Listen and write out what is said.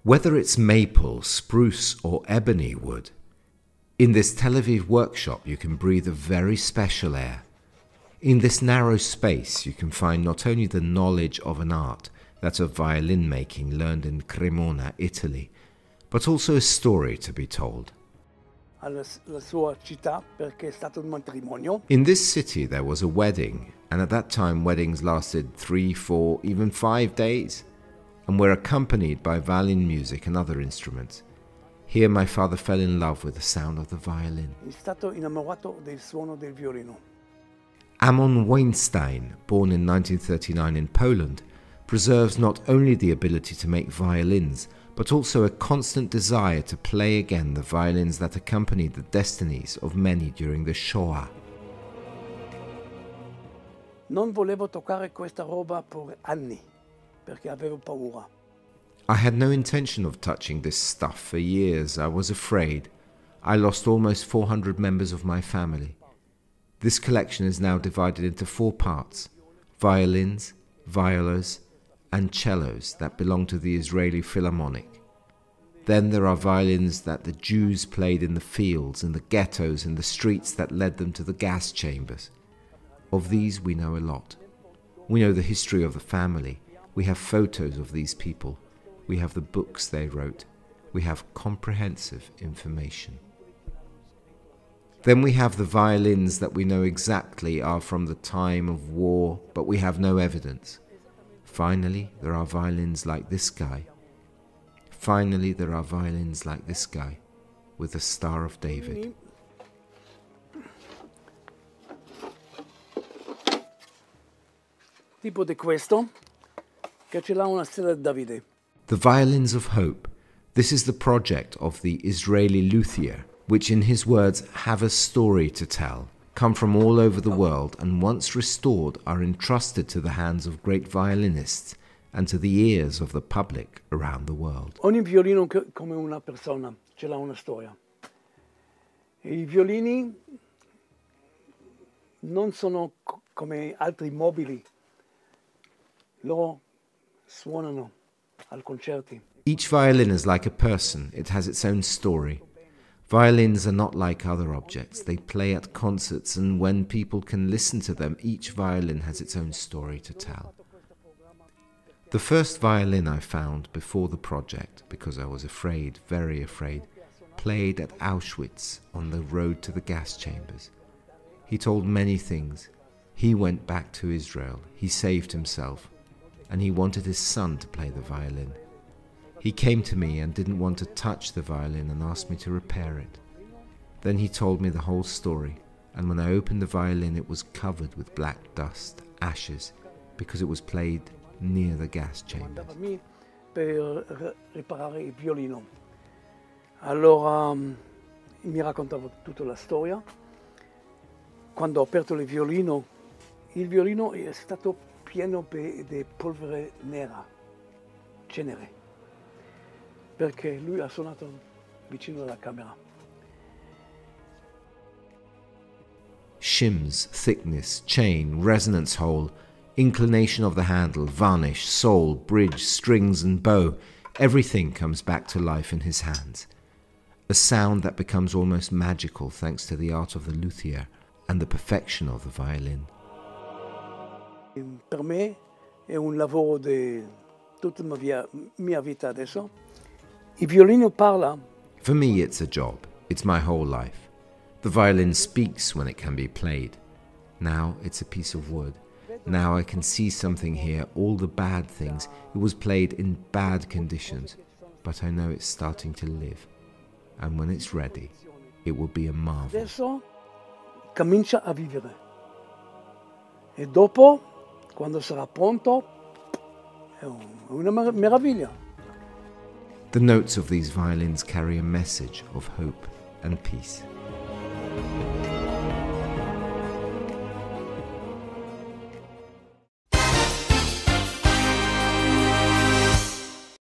Whether it's maple, spruce or ebony wood, in this Tel Aviv workshop you can breathe a very special air. In this narrow space you can find not only the knowledge of an art, that of violin making learned in Cremona, Italy, but also a story to be told. In this city there was a wedding, and at that time weddings lasted 3, 4, even 5 days, and were accompanied by violin music and other instruments. Here my father fell in love with the sound of the violin. Amnon Weinstein, born in 1939 in Poland, preserves not only the ability to make violins, but also a constant desire to play again the violins that accompanied the destinies of many during the Shoah. Non volevo toccare questa roba per anni, perché avevo paura. I had no intention of touching this stuff for years. I was afraid. I lost almost 400 members of my family. This collection is now divided into 4 parts: violins, violas, and cellos that belong to the Israeli Philharmonic. Then there are violins that the Jews played in the fields, in the ghettos, in the streets that led them to the gas chambers. Of these we know a lot. We know the history of the family. We have photos of these people. We have the books they wrote. We have comprehensive information. Then we have the violins that we know exactly are from the time of war, but we have no evidence. Finally, there are violins like this guy. Finally, there are violins like this guy, with the Star of David. Tipo di questo, che ce l'ha una stella di Davide. The Violins of Hope. This is the project of the Israeli luthier, which in his words have a story to tell, come from all over the world, and once restored are entrusted to the hands of great violinists and to the ears of the public around the world. Ogni violino come una persona, ce l'ha una storia. E I violini non sono come altri mobili, loro suonano al concerti. Each violin is like a person, it has its own story. Violins are not like other objects. They play at concerts, and when people can listen to them, each violin has its own story to tell. The first violin I found before the project, because I was afraid, very afraid, played at Auschwitz on the road to the gas chambers. He told many things. He went back to Israel, he saved himself, and he wanted his son to play the violin. He came to me and didn't want to touch the violin and asked me to repair it. Then he told me the whole story, and when I opened the violin it was covered with black dust, ashes, because it was played near the gas chamber. Per riparare il violino. Allora mi raccontavo tutta la storia. Quando ho aperto il violino è stato pieno di polvere nera, cenere, perché lui ha suonato vicino alla camera. Shims, thickness, chain, resonance hole, inclination of the handle, varnish, sole, bridge, strings and bow, everything comes back to life in his hands. A sound that becomes almost magical thanks to the art of the luthier and the perfection of the violin. Per me è un lavoro di tutta la mia vita adesso. Il violino parla. For me it's a job. It's my whole life. The violin speaks when it can be played. Now it's a piece of wood. Now I can see something here, all the bad things. It was played in bad conditions, but I know it's starting to live. And when it's ready, it will be a marvel. Adesso comincia a vivere. E dopo, quando sarà pronto, è una meraviglia. The notes of these violins carry a message of hope and peace.